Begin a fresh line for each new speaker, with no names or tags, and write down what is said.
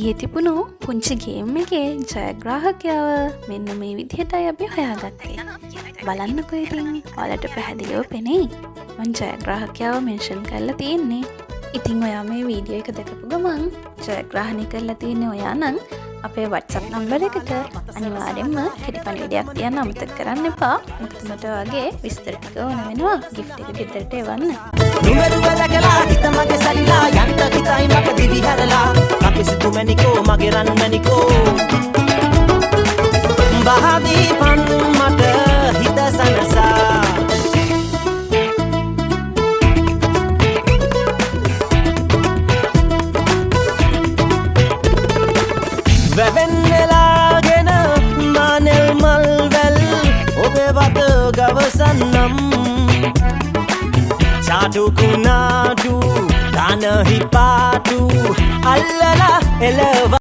ඊයේ තිබුණු පුංචි ගේම් එකේ ජයග්‍රාහකයාව මෙන්න මේ විදිහටයි අපි හොයාගත්තේ. බලන්නකෝ ඉතින් ඔයාලට පැහැදිලිව පෙනෙයි. මං ජයග්‍රාහකයාව මෙන්ෂන් කරලා තියෙන්නේ. ඉතින් ඔයා මේ වීඩියෝ එක දැකපු ගමන් ජයග්‍රහණය කරලා තියෙන්නේ ඔයා නම් අපේ WhatsApp නම්බර් එකට අනිවාර්යෙන්ම කෙටි පණිවිඩයක් තියන්න අමතක කරන්න එපා. මොකද මට ඔයාගේ විස්තර ටික ඕන වෙනවා gift එක ගෙදරට එවන්න.
නුඹරුව දැකලා හිත මගේ සැලිලා යන්ත හිතයි මට දිවි හැරලා අපි සිතු මැනිකෝ මගේ රන් මැනිකෝ බහදී පන් මට හිත සනසා වැවෙන් වෙලාගෙන මානෙල් මල් වැල් ඔබේ වත ගවසන්නම් Chadu kunadu, tanah hipadu, allala eleva.